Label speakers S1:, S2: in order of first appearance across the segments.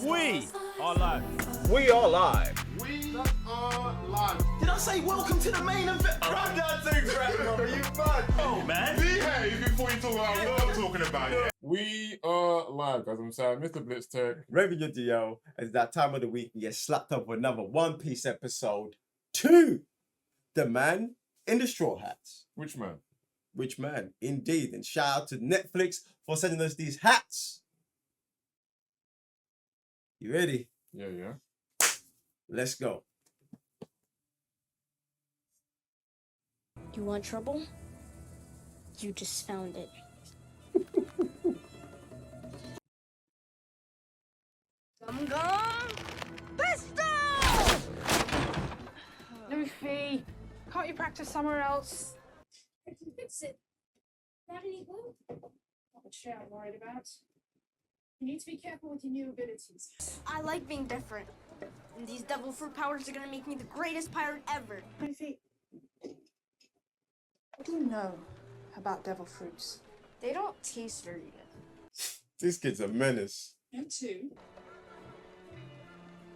S1: We are live.
S2: We are live.
S3: We are live.
S4: Did I say welcome to the main event?
S3: I'm not too great, bro. You mad?
S1: Oh, man.
S3: Behave before you talk about what I'm talking about, yeah?
S5: We are live, as I'm saying. Mr. Blitz Tech.
S2: Regular DL, it's that time of the week we get slapped up with another One Piece episode. 2. The man in the straw hats.
S5: Which man?
S2: Which man? Indeed. And shout out to Netflix for sending us these hats. You ready?
S5: Yeah.
S2: Let's go.
S6: You want trouble? You just found it. Gum pistol!
S7: Luffy, can't you practice somewhere else?
S6: I can fix it. Got any glue?
S7: Not the shit I'm worried about. You need to be careful with your new abilities.
S6: I like being different. And these devil fruit powers are gonna make me the greatest pirate ever.
S7: Luffy, what do you know about devil fruits?
S6: They don't taste very good.
S2: This kid's a menace.
S7: And two,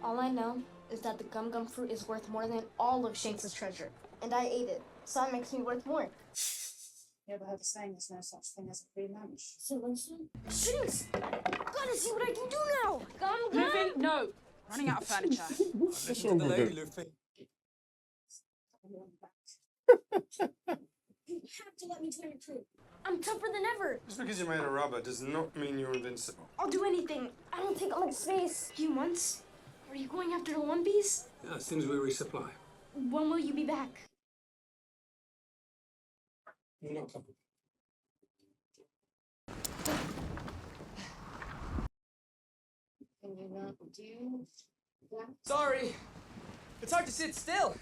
S6: All I know is that the gum fruit is worth more than all of Shanks' treasure. And I ate it, so that makes me worth more.
S7: you ever heard the saying there's no such thing as a free lunch?
S6: So listen. Shanks! Gotta see what I can do now! Gum!
S7: Luffy, no! Running out of furniture.
S5: What's wrong with him?
S6: You have to let me turn it true. I'm tougher than ever.
S8: Just because you're made of rubber does not mean you're invincible.
S6: I'll do anything. I don't take up space. You once? Are you going after the One Piece?
S8: Yeah, as soon as we resupply.
S6: When will you be back?
S8: You're not coming.
S6: Can you not do that?
S9: Sorry, it's hard to sit still.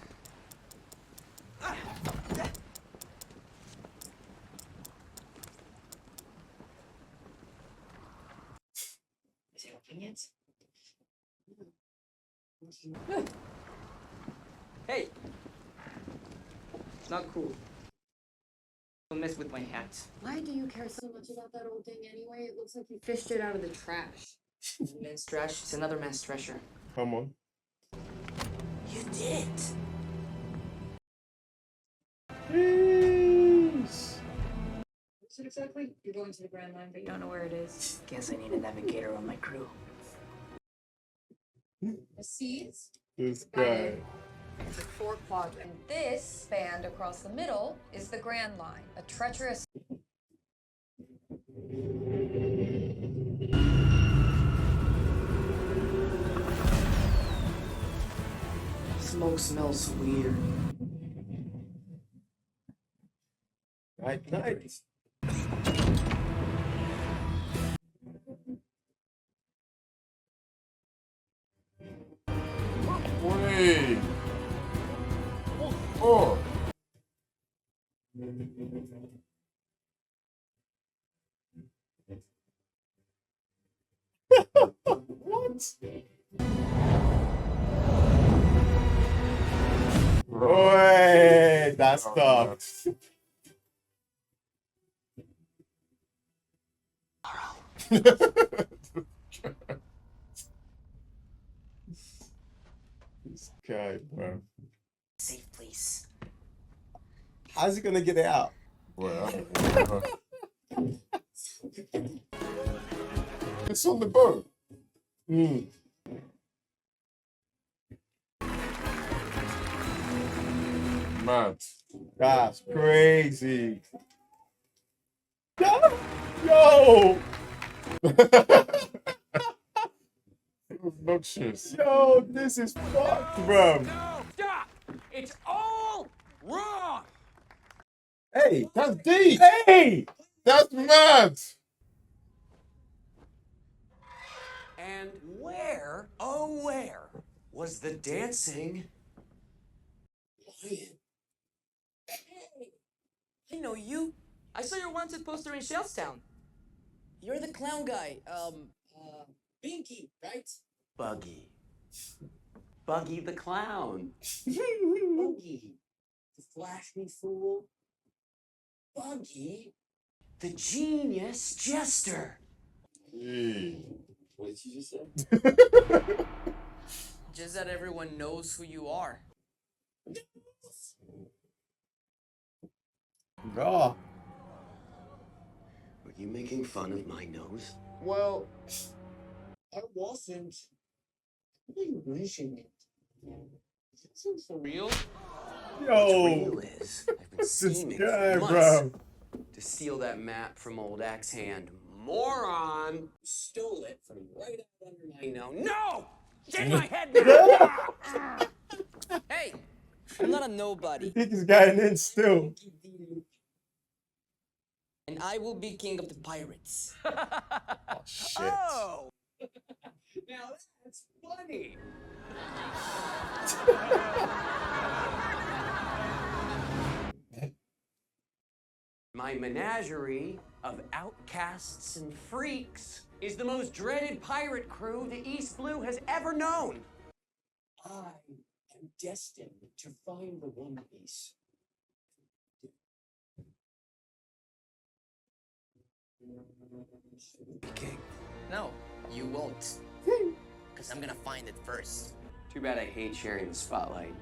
S6: Is it opening it?
S9: Hey, it's not cool. Don't mess with my hat.
S10: Why do you care so much about that old thing anyway? It looks like you fished it out of the trash.
S9: Man's trash. It's another man's treasure.
S2: Come on.
S9: You did it.
S2: Peace.
S10: What's it exactly? You're going to the Grand Line, but you don't know where it is.
S9: Guess I need a navigator on my crew.
S10: The seas.
S2: This guy.
S10: It's a 4-quadrant. This band across the middle is the Grand Line, a treacherous.
S9: Smoke smells weird.
S2: Nice.
S5: Wait. Oh.
S2: What? Wait, that's tough. This guy, bro.
S9: Safe place.
S2: How's he gonna get it out?
S5: Well, it's on the boat. Mad.
S2: That's crazy. Yo!
S5: Obnoxious.
S2: Yo, this is fucked, bro.
S9: Stop! It's all wrong.
S2: Hey,
S5: That's deep.
S2: hey!
S5: That's mad.
S9: And where, oh where, was the dancing? Hey, I know you. I saw your wanted poster in Shellstown. You're the clown guy, Binky, right? Buggy. Buggy the clown. Buggy, the flashy fool. Buggy, the genius jester.
S5: Hey.
S9: What did you just say?
S1: everyone knows who you are.
S2: Raw.
S11: Are you making fun of my nose?
S1: Well, I wasn't. What are you wishing it? This is for real?
S11: What's
S2: Yo.
S11: real is, I've been
S2: This
S11: scheming
S2: guy,
S11: for months
S2: bro.
S11: to steal that map from old Axe Hand. Moron stole it from right out under my nose. No! It's in my head now!
S1: Hey, I'm not a nobody,
S2: Think he's getting in still.
S1: and I will be king of the pirates.
S2: Oh, shit.
S11: Oh! Now that's funny! My menagerie of outcasts and freaks is the most dreaded pirate crew the East Blue has ever known. I am destined to find the One Piece. King.
S1: No, you won't. Because I'm gonna find it first.
S11: Too bad I hate sharing the spotlight.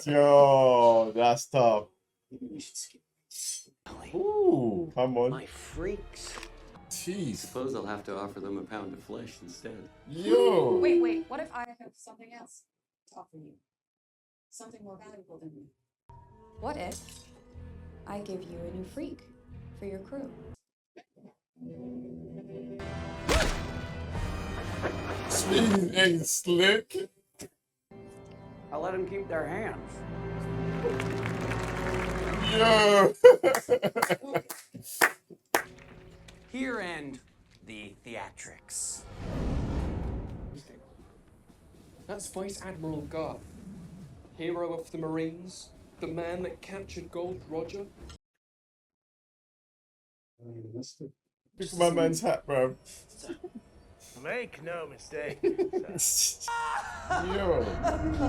S2: Yo, that's tough.
S11: We should skip.
S2: Ooh, come on.
S11: My freaks.
S5: Jeez.
S11: Suppose I'll have to offer them a pound of flesh instead.
S5: Yo.
S10: Wait, what if I have something else to offer you? Something more valuable than me? What if I give you a new freak for your crew?
S5: Jeez, ain't slick.
S11: I'll let them keep their hands.
S5: Yo.
S11: Here end the theatrics.
S8: That's Vice Admiral Garp, hero of the Marines, the man that captured Gold Roger.
S2: Look at my man's hat, bro.
S3: Make no mistake.
S5: Yo.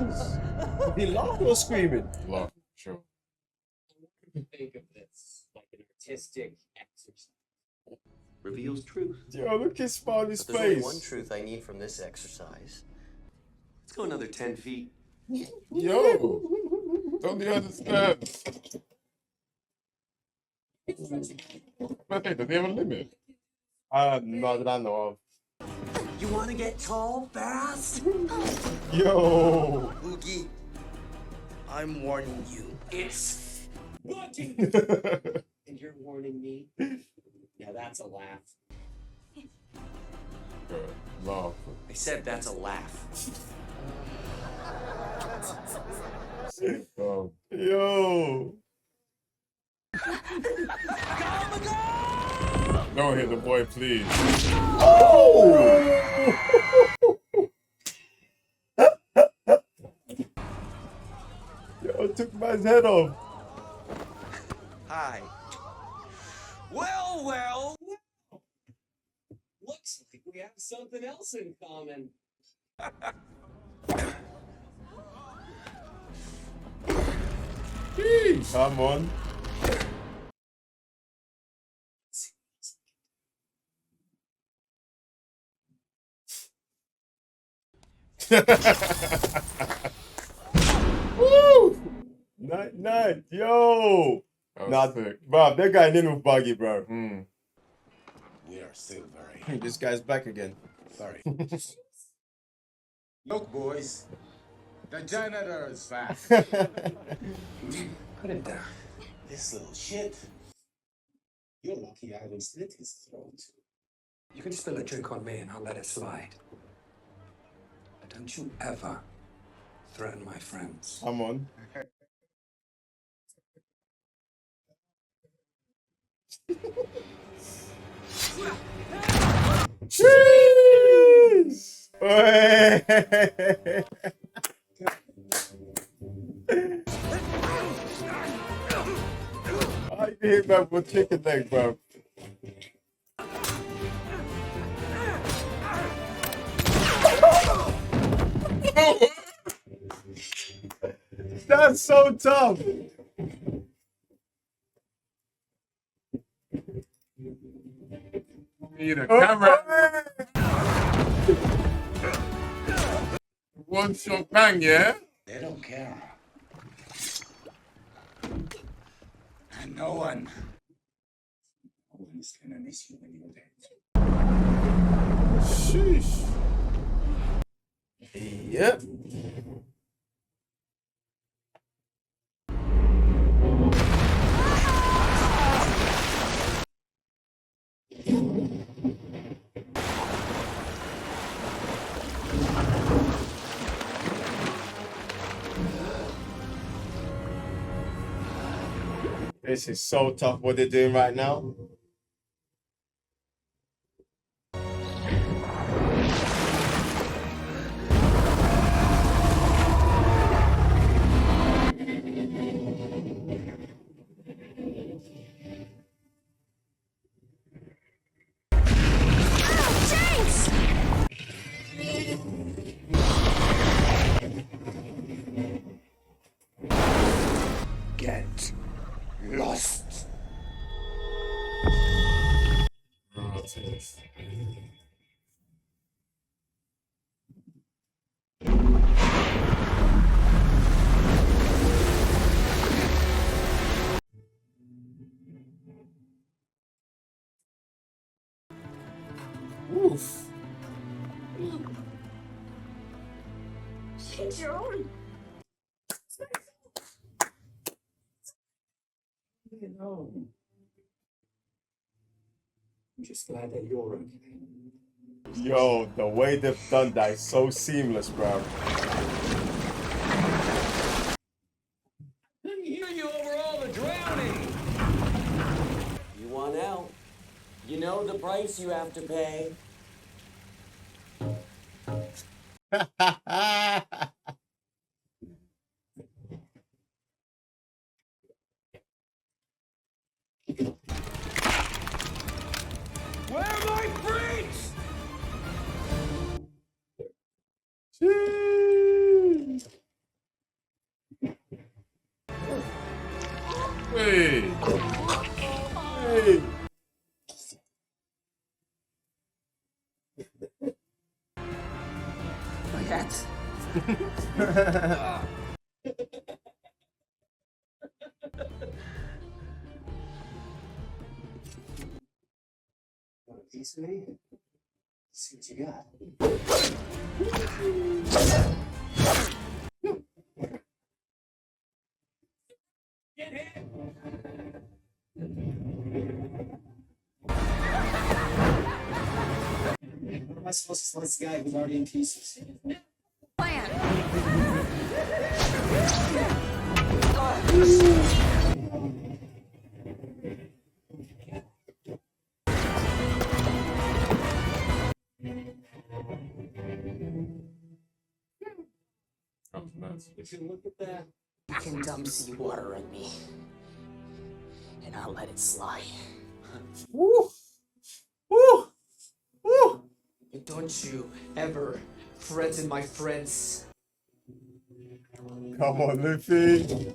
S2: Is he laughing or screaming?
S5: Look, sure.
S11: Think of this like an artistic exercise. Reveals truth.
S2: Yo, look at his smile on his
S11: But there's only
S2: face.
S11: one truth I need from this exercise. Let's go another 10 feet.
S5: Yo. Don't you understand? But hey, does he have a limit?
S2: Not that I know of.
S11: You want to get tall fast?
S2: Yo.
S1: Buggy, I'm warning you.
S11: It's Buggy. And you're warning me? Now that's a laugh.
S5: Laugh.
S11: I said that's a laugh.
S5: Oh.
S2: Yo.
S5: Don't hit the boy, please.
S2: Yo, took man's head off.
S11: Hi. Well. Looks like we have something else in common.
S5: Jeez.
S2: Come on. Woo! Night. Yo.
S5: That was
S2: Nah,
S5: sick.
S2: bro, that guy named him Buggy, bro.
S5: Mm.
S3: We are still very,
S2: This guy's back again.
S3: very. Look, boys. The janitor is back.
S11: Put it down.
S3: This little shit. You're lucky I haven't slit his throat.
S8: You can spill a drink on me and I'll let it slide. But don't you ever threaten my friends.
S2: Come on. Jeez! Hey! I can hit back with chicken leg, bro. That's so tough.
S5: Need a camera. One shot bang, yeah?
S3: They don't care. And no one is gonna miss you when you're dead.
S2: Sheesh. Yep. This is so tough what they're doing right now.
S3: Get lost.
S5: Oh, jeez.
S2: Oof.
S6: Change your own.
S3: No. I'm just glad that you're okay.
S2: Yo, the way they've done that is so seamless, bro.
S11: Couldn't hear you over all the drowning. You want out? You know the price you have to pay. Where are my freaks?
S5: Hey.
S2: Hey.
S9: My hat.
S3: Want a piece of me? See what you got. Get him! What am I supposed to slice this guy who's already in pieces?
S5: Oh, nice.
S3: If you look at that,
S9: You can dump seawater at me, and I'll let it slide.
S2: Woo. Woo. Woo.
S9: And don't you ever threaten my friends.
S2: Come on, Luffy.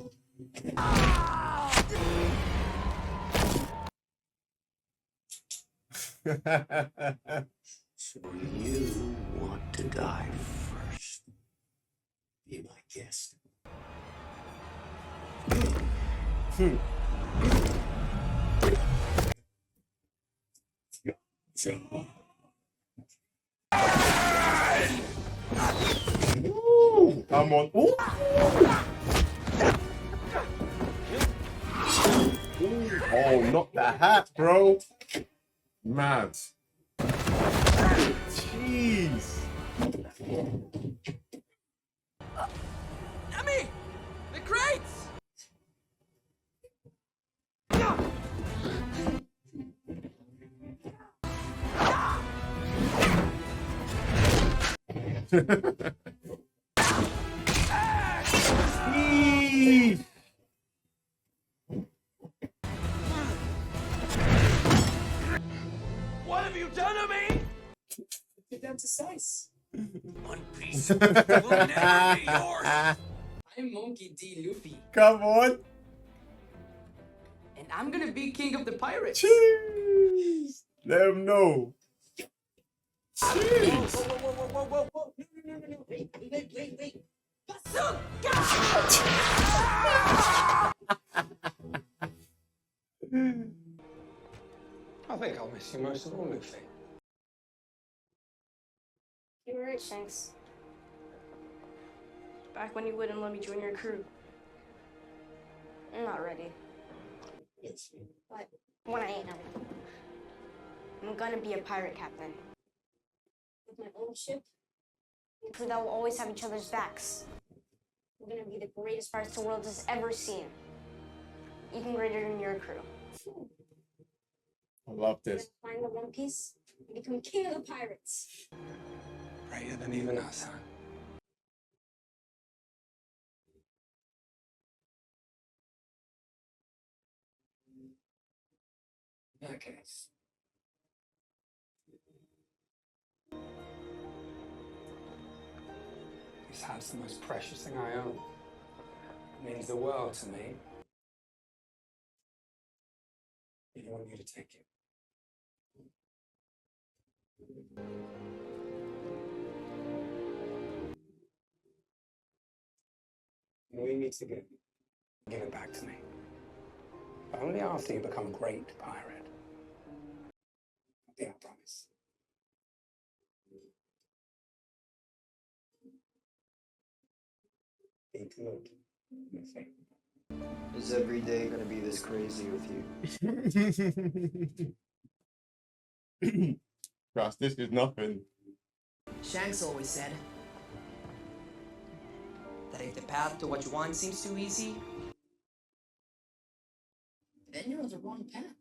S3: so you want to die first. Be my guest.
S2: Ooh, come on. Ooh. Oh, not the hat, bro.
S5: Mad.
S2: Jeez.
S11: Nami! The crates!
S2: Jeez.
S11: What have you done to me?
S3: Get down to size.
S11: One piece will never be yours.
S9: I'm Monkey D. Luffy,
S2: Come on.
S9: and I'm gonna be king of the pirates.
S2: Jeez. Let him know.
S3: Whoa,
S2: Jeez.
S3: whoa, whoa, whoa, whoa, whoa, whoa. No. Wait.
S8: I think I'll miss you most of all, Luffy.
S6: You were right, Shanks. Back when you wouldn't let me join your crew. I'm not ready. But when I am, I'm gonna be a pirate captain. With my own ship, a crew that will always have each other's backs. I'm gonna be the greatest pirates the world has ever seen. Even greater than your crew.
S2: I love this.
S6: Find the One Piece and become king of the pirates.
S8: Greater than even us, huh? In that case. This hat's the most precious thing I own. It means the world to me. I want you to take it. We need to give it back to me. But only after you become a great pirate. Yeah, I promise. Be good. Luffy.
S9: Is every day gonna be this crazy with you?
S2: Trust, this is nothing.
S12: Shanks always said that if the path to what you want seems too easy, then you're on the wrong path.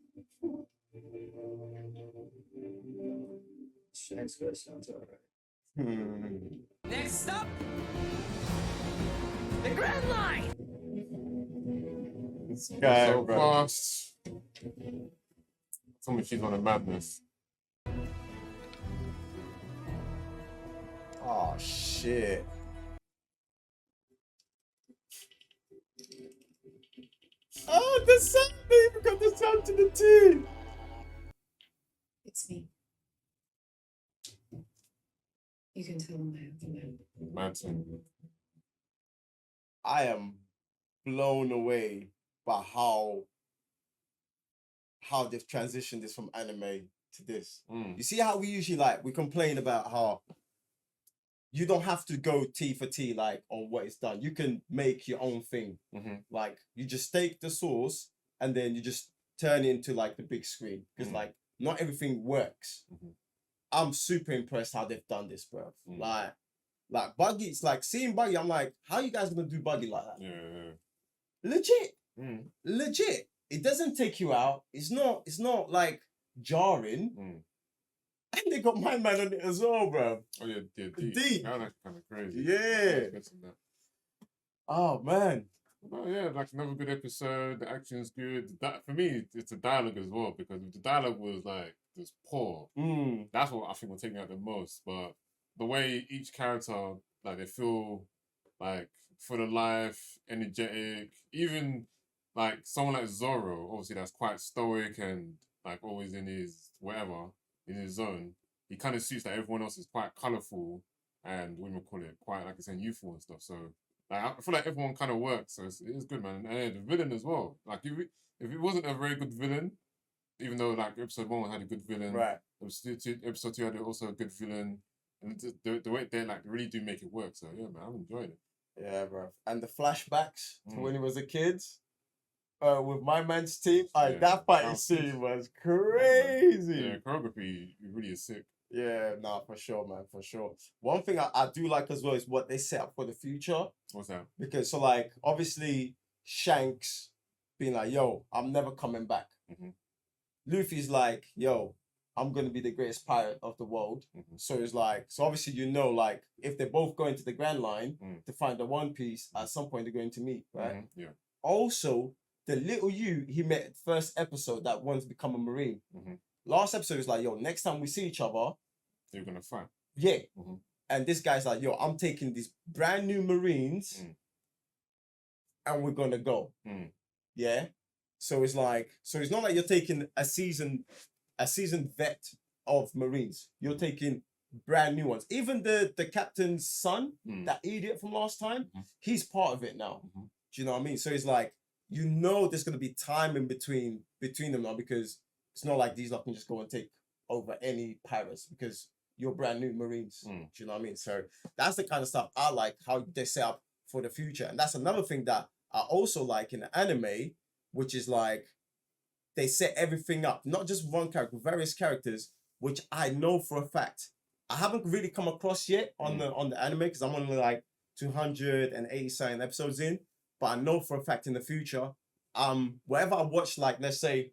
S9: Shanks guy sounds alright.
S12: Next up, the Grand Line!
S2: This guy,
S5: So
S2: bro.
S5: fast. Tell me she's on a madness.
S2: Oh, shit. Oh, the sound! They even got the sound to the T!
S10: It's me. You can tell them I have the map.
S5: Madden.
S2: I am blown away by how they've transitioned this from anime to this. You see how we usually we complain about how you don't have to go T for T on what is done. You can make your own thing. Like you just take the source and then you just turn it into the big screen because not everything works. I'm super impressed how they've done this, bro. Like Buggy, it's seeing Buggy. I'm like, how you guys gonna do Buggy like that?
S5: Yeah.
S2: Legit, legit. It doesn't take you out. It's not jarring. And they got my man on it as well, bro.
S5: Oh yeah, deep.
S2: Deep.
S5: That's kind of crazy.
S2: Yeah. Oh man.
S5: Oh yeah, another good episode. The action's good. For me, it's the dialogue as well because if the dialogue was just poor, that's what I think will take me out the most. But the way each character, they feel full of life, energetic. Even someone like Zoro, obviously that's quite stoic and always in his whatever, in his zone. He kind of suits that everyone else is quite colourful and we would call it quite I said youthful and stuff. So I feel like everyone kind of works, so it's good, man. And the villain as well. If it wasn't a very good villain, even though episode 1 had a good villain,
S2: right?
S5: Episode 2 had also a good villain, and the way they really do make it work. So yeah, man, I'm enjoying it.
S2: Yeah, bro. And the flashbacks to when he was a kid, with my man's team, that fighting scene was crazy.
S5: Yeah, choreography really is sick.
S2: Yeah, nah, for sure, man, for sure. One thing I do like as well is what they set up for the future.
S5: What's that?
S2: Because obviously Shanks being yo, I'm never coming back. Luffy's yo, I'm gonna be the greatest pirate of the world. So it's so obviously if they're both going to the Grand Line to find the One Piece, at some point they're going to meet, right?
S5: Yeah.
S2: Also, the little you he met first episode that wants to become a Marine. Last episode is yo, next time we see each other,
S5: you're gonna fight.
S2: Yeah. And this guy's yo, I'm taking these brand new Marines and we're gonna go. Yeah. So it's so it's not like you're taking a seasoned vet of Marines. You're taking brand new ones. Even the captain's son, that idiot from last time, he's part of it now. Do you know what I mean? So it's like, you know, there's gonna be time in between them now, because it's not like these lot can just go and take over any pirates, because you're brand new Marines. Do you know what I mean? So that's the kind of stuff I like, how they set up for the future. And that's another thing that I also like in the anime, which is like, they set everything up, not just one character, various characters, which I know for a fact I haven't really come across yet on the anime, because I'm only like 280 something episodes in. But I know for a fact in the future, whatever I watch, like let's say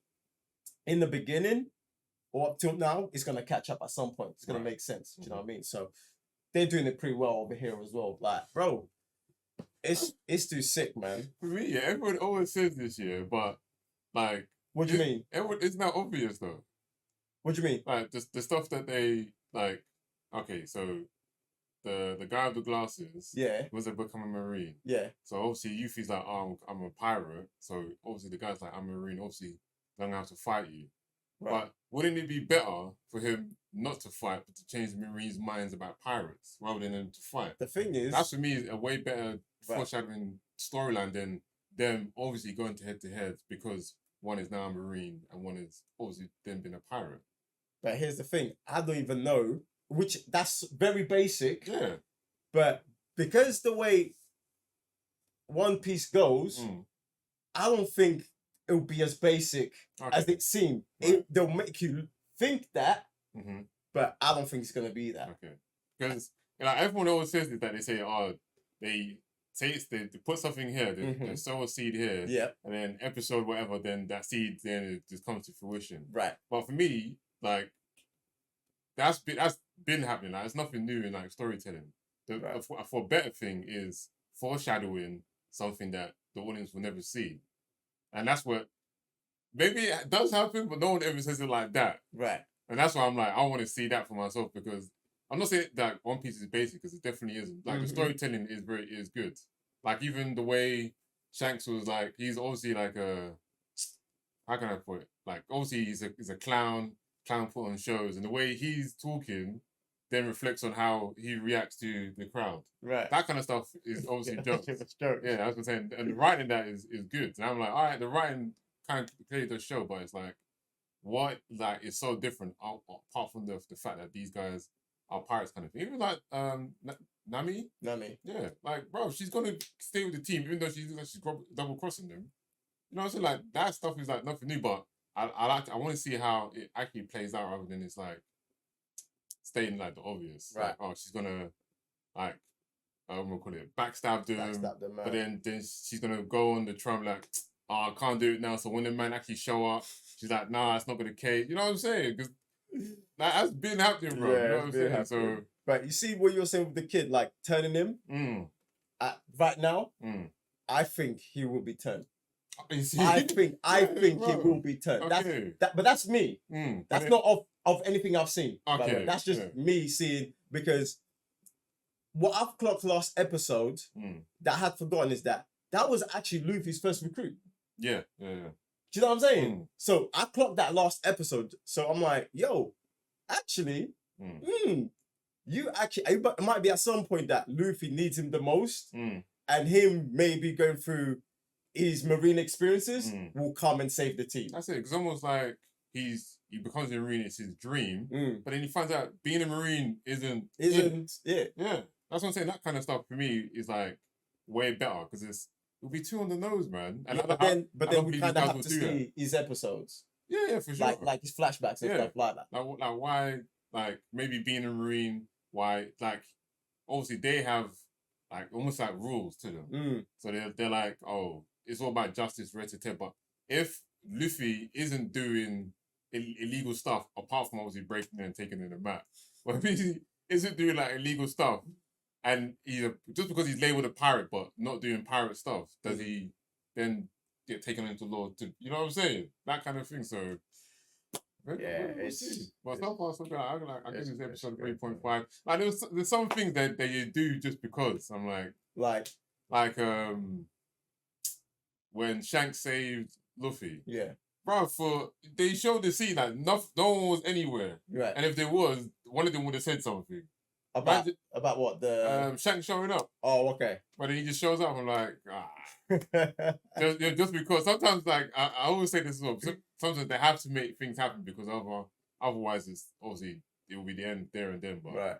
S2: in the beginning or up till now, it's gonna catch up at some point. It's gonna make sense. Do you know what I mean? So they're doing it pretty well over here as well. Like, bro, it's too sick, man.
S5: For me, yeah, everyone always says this year, but like,
S2: what do you mean?
S5: It's not obvious though.
S2: What do you mean?
S5: Like the stuff that they like. Okay, so the guy with the glasses, was to become a Marine.
S2: Yeah.
S5: So obviously Yuffie's like, oh, I'm a pirate. So obviously the guy's like, I'm a Marine. Obviously, I'm gonna have to fight you. Right. But wouldn't it be better for him not to fight, but to change the Marines' minds about pirates rather than them to fight?
S2: The thing is,
S5: that's for me a way better foreshadowing storyline than them obviously going to head because one is now a Marine and one is obviously then been a pirate.
S2: But here's the thing, I don't even know, which that's very basic.
S5: Yeah.
S2: But because the way One Piece goes, I don't think it'll be as basic as it seemed. Right. They'll make you think that, but I don't think it's gonna be that.
S5: Okay. Because everyone always says that they say, oh, they put something here, they sow a seed here, and then episode whatever, then that seed then it just comes to fruition.
S2: Right.
S5: But for me, like that's been happening. Like, it's nothing new in like storytelling. For a better thing is foreshadowing something that the audience will never see. And that's what, maybe it does happen, but no one ever says it like that.
S2: Right.
S5: And that's why I'm like, I want to see that for myself, because I'm not saying that One Piece is basic, because it definitely isn't. Like, the storytelling is good. Like, even the way Shanks was like, he's obviously like how can I put it? Like, obviously he's a clown put on shows, and the way he's talking then reflects on how he reacts to the crowd.
S2: Right.
S5: That kind of stuff is obviously jokes. Yeah, I was saying, and the writing that is good. And I'm like, all right, the writing kind of played the show, but it's like, what like is so different apart from the fact that these guys are pirates kind of thing. Even like Nami. Yeah, like, bro, she's gonna stay with the team even though she's double crossing them. You know what I'm saying? Like, that stuff is like nothing new, but I want to see how it actually plays out rather than it's like staying like the obvious.
S2: Right.
S5: Like, oh, she's gonna like I'm gonna call it backstab them, but then she's gonna go on the Trump like, oh, I can't do it now. So when the man actually show up, she's like, nah, it's not gonna case. You know what I'm saying? Because that's been happening, bro.
S2: Yeah,
S5: you know what I'm saying?
S2: happening.
S5: So,
S2: but you see what you're saying with the kid, like turning him. Right now, I think he will be turned. I think he will be turned.
S5: Okay.
S2: But that's me. That's not of anything I've seen.
S5: Okay.
S2: That's just me seeing, because what I've clocked last episode that I had forgotten is that was actually Luffy's first recruit.
S5: Yeah.
S2: Do you know what I'm saying? So I clocked that last episode. So I'm like, yo, actually, you actually, it might be at some point that Luffy needs him the most, and him maybe going through his marine experiences will come and save the team.
S5: That's it. It's almost like he becomes a Marine, it's his dream, but then he finds out being a Marine isn't.
S2: Yeah.
S5: That's what I'm saying. That kind of stuff for me is like way better, because it'll be too on the nose, man. And
S2: but then we kind of have to see his episodes.
S5: Yeah, for sure.
S2: Like his flashbacks and stuff like that.
S5: Like why, like maybe being a Marine, why, like obviously they have like almost like rules to them. So they're like, oh, it's all about justice, red to tail. But if Luffy isn't doing illegal stuff, apart from obviously breaking and taking in the map, but if he isn't doing like illegal stuff, and just because he's labeled a pirate but not doing pirate stuff, does he then get taken into law to, you know what I'm saying? That kind of thing. So
S2: yeah,
S5: but so far so good. I give this episode 3.5. Like there's some things that you do just because. I'm like when Shanks saved Luffy.
S2: Yeah.
S5: Bro, they showed the scene that no one was anywhere.
S2: Right.
S5: And if there was, one of them would have said something.
S2: About what? The
S5: Shanks showing up.
S2: Oh, okay.
S5: But then he just shows up. I'm like, just because sometimes, like, I always say this as well. Sometimes they have to make things happen because otherwise, it's obviously it will be the end there and then. But
S2: right.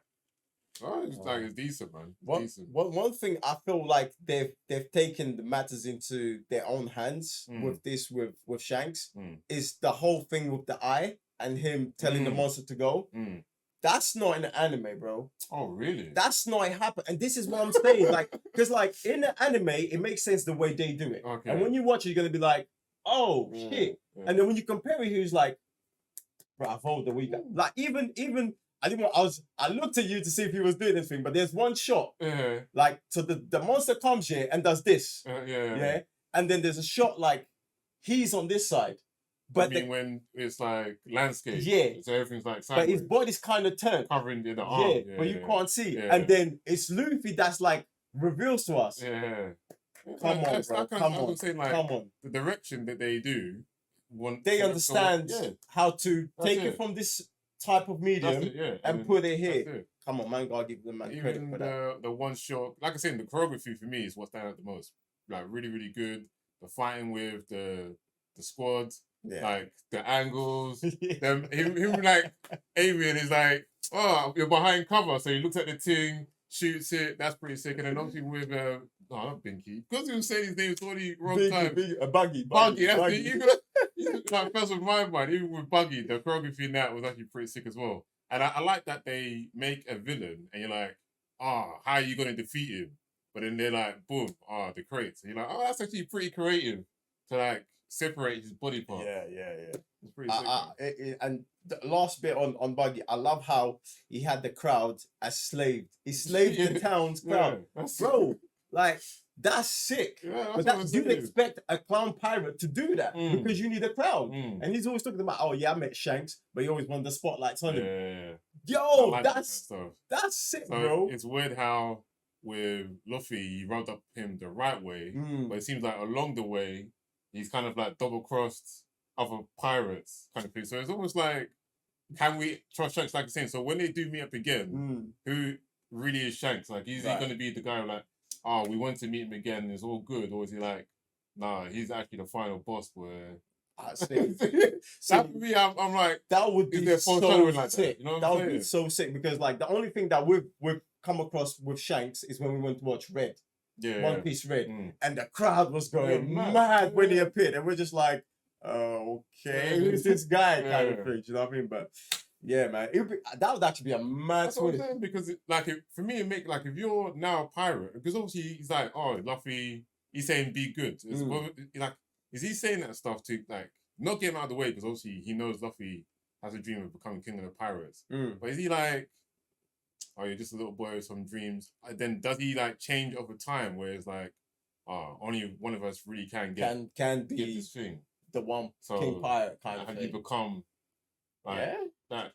S5: It's decent, man. Decent.
S2: One thing I feel like they've taken the matters into their own hands with this with Shanks is the whole thing with the eye and him telling the monster to go. That's not in the anime, bro.
S5: Oh, really?
S2: That's not happening. And this is what I'm saying. Like, because like in the anime, it makes sense the way they do it.
S5: Okay.
S2: And when you watch it, you're gonna be like, oh shit. Yeah. And then when you compare it, he's like, bravo, the way you got like even I looked at you to see if he was doing this thing, but there's one shot. Like, so the monster comes here and does this. Yeah. And then there's a shot like he's on this side. But
S5: when it's like landscape, so everything's like sideways.
S2: But his body's kind of turned,
S5: covering the arm,
S2: but you can't see. And then it's Luffy that's like reveals to us. Come on, bro. Come on. Come on.
S5: The direction that they do,
S2: they understand how to take it from this type of medium and put it here. Come on, man. Gotta give them man credit for that.
S5: The one shot, like I said, the choreography for me is what stands out the most. Like really, really good. The fighting with the squad. Like the angles, him like Avian is like, oh, you're behind cover, so he looks at the thing, shoots it. That's pretty sick. And then obviously with not Binky, because he was saying his name 20 wrong time.
S2: Buggy.
S5: That's it. Even like first with my mind, even with Buggy, the choreography in that was actually pretty sick as well. And I like that they make a villain, and you're like, how are you gonna defeat him? But then they're like, boom, the crates. And you're like, that's actually pretty creative to like separate his body part.
S2: Yeah.
S5: It's pretty sick.
S2: And the last bit on Buggy, I love how he had the crowd as slaved. He slaved the town's crowd. Bro, like, that's sick. But you'd expect a clown pirate to do that because you need a crowd. And he's always talking about, I met Shanks, but he always wanted the spotlights on him. Yo, like that's sick,
S5: so
S2: bro.
S5: It's weird how with Luffy, he rolled up him the right way, but it seems like along the way, he's kind of like double-crossed other pirates kind of thing. So it's almost like, can we trust Shanks like you're saying? So when they do meet up again, who really is Shanks? Like, is he going to be the guy like, we want to meet him again, it's all good? Or is he like, nah, he's actually the final boss where... that for me, I'm like,
S2: that would be so
S5: like
S2: sick.
S5: That, you know
S2: that would be so sick because like the only thing that we've come across with Shanks is when we went to watch Red. One Piece Red, and the crowd was going mad when he appeared, and we're just like, okay, who's this guy kind of thing, you know what I mean? But yeah, man, that would actually be a mad
S5: That's what I'm saying, because for me, it make like if you're now a pirate, because obviously he's like, Luffy, he's saying be good. Like, is he saying that stuff to like not get him out of the way because obviously he knows Luffy has a dream of becoming king of the pirates, but is he like, you're just a little boy with some dreams? Then does he like change over time where it's like, only one of us really can get
S2: be
S5: this thing,
S2: the one king pirate kind of
S5: thing?
S2: Have
S5: you become like that?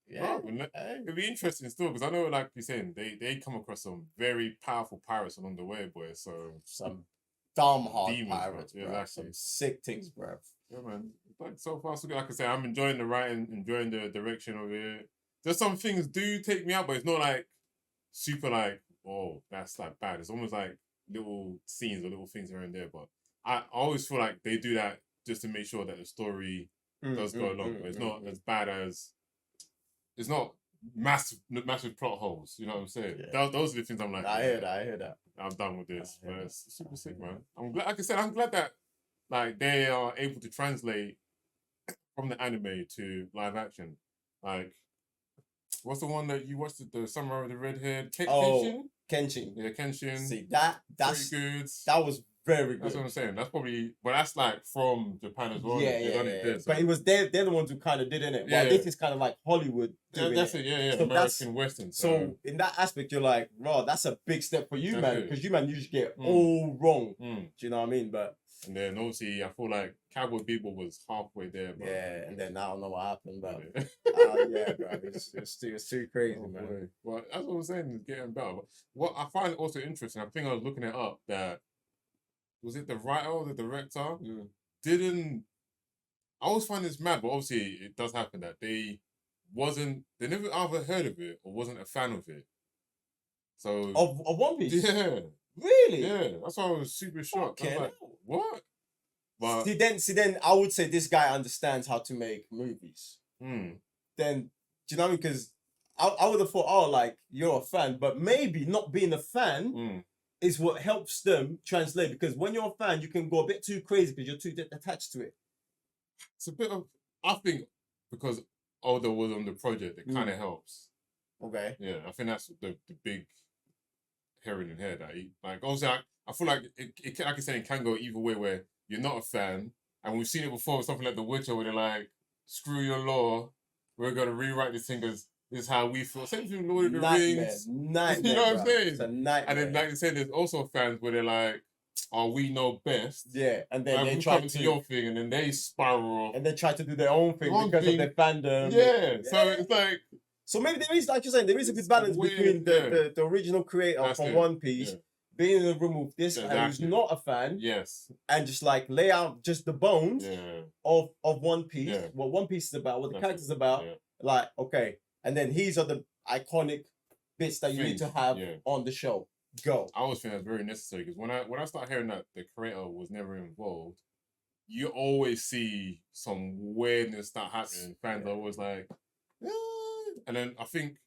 S5: Yeah, it'd be interesting still because I know, like you're saying, they come across some very powerful pirates along the way, boy. So
S2: some dumb hard
S5: demons,
S2: pirates, bro.
S5: Exactly.
S2: Some sick things, bro.
S5: Yeah, man. Like so far, so good. Like I say, I'm enjoying the writing, enjoying the direction of it. There's some things do take me out, but it's not like super like, that's like bad. It's almost like little scenes or little things here and there. But I always feel like they do that just to make sure that the story does go along. But it's not as bad as, it's not massive plot holes. You know what I'm saying? Yeah. Those are the things I'm like,
S2: I hear that.
S5: I'm done with this. But it's super sick, man. I'm glad, like I said, I'm glad that like they are able to translate from the anime to live action. Like, what's the one that you watched? The Samurai with the red head?
S2: Kenshin.
S5: Yeah, Kenshin.
S2: See, that's
S5: pretty good.
S2: That was very good.
S5: That's what I'm saying. That's probably, but that's like from Japan as well.
S2: Yeah. But it was they're the ones who kind of did it.
S5: Yeah.
S2: But this is kind of like Hollywood.
S5: That's it. Yeah. So American Western.
S2: So in that aspect, you're like, bro, that's a big step for you, man, because you usually get all wrong. Do you know what I mean? But
S5: and then obviously, I feel like Cowboy Bebop was halfway there. Bro.
S2: Yeah, and then I don't know what happened, but bro, it's too crazy, man.
S5: Well, that's what I'm saying. It's getting better. But what I find also interesting, I think I was looking it up, that was it the writer or the director didn't. I always find this mad, but obviously it does happen that they they never either heard of it or wasn't a fan of it. So
S2: of One Piece.
S5: Yeah.
S2: Really?
S5: Yeah. That's why I was super shocked. I was like, what? But
S2: See then I would say this guy understands how to make movies. Then do you know what I mean? Because I would have thought, oh, like you're a fan, but maybe not being a fan is what helps them translate. Because when you're a fan, you can go a bit too crazy because you're too attached to it.
S5: it's a bit of, I think, because Oda was on the project, it kind of helps.
S2: Okay.
S5: Yeah, I think that's the big heron in here that he, like, also I feel like it like I said, it can go either way where you're not a fan, and we've seen it before with something like The Witcher where they're like, screw your law, we're gonna rewrite this thing because this is how we feel. Same thing with Lord of the Rings.
S2: Nightmare,
S5: you know what I'm saying?
S2: It's a nightmare.
S5: And then like you said, there's also fans where they're like, oh, we know best.
S2: Yeah, and then they
S5: we
S2: try
S5: come to your thing, and then they spiral off.
S2: And they try to do their own thing because of their fandom.
S5: Yeah, so it's like.
S2: So maybe there is, like you're saying, there is a good balance between the original creator from One Piece being in the room with this guy who's not a fan.
S5: Yes.
S2: And just like lay out just the bones of One Piece, what One Piece is about, what the character's about. Like, okay. And then these are the iconic bits that you need to have on the show. Go.
S5: I always think that's very necessary because when I start hearing that the creator was never involved, you always see some weirdness start happening. Fans are always like, and then I think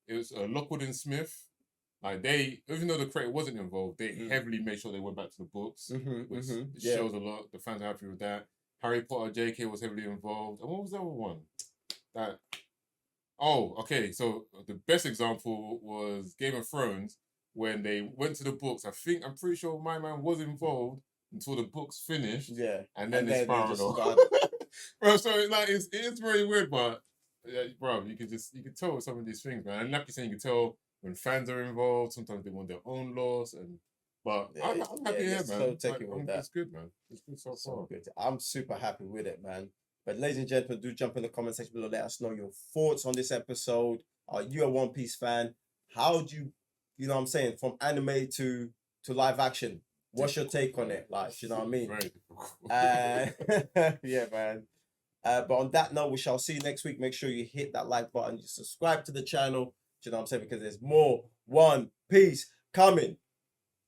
S5: it was Lockwood and Smith. Like they, even though the creator wasn't involved, they heavily made sure they went back to the books, which shows a lot. The fans are happy with that. Harry Potter, JK was heavily involved. And what was the other one? So the best example was Game of Thrones when they went to the books. I'm pretty sure my man was involved until the books finished.
S2: Yeah,
S5: and then they spiraled off. Bro, so it is very weird, but. Yeah, bro, you can tell with some of these things, man. And like you saying, you can tell when fans are involved. Sometimes they want their own laws, but I'm happy here, man.
S2: So taken with that.
S5: It's good, man. It's good so far.
S2: Good. I'm super happy with it, man. But ladies and gentlemen, do jump in the comment section below. Let us know your thoughts on this episode. Are you a One Piece fan? How do you know what I'm saying, from anime to live action? What's your take on it? Like, you know what I mean? Yeah, man. But on that note, we shall see you next week. Make sure you hit that like button. You subscribe to the channel. You know what I'm saying? Because there's more One Piece coming.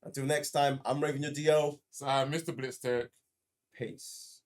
S2: Until next time, I'm Raven your DO.
S5: So, Mr. Blitztech.
S2: Peace.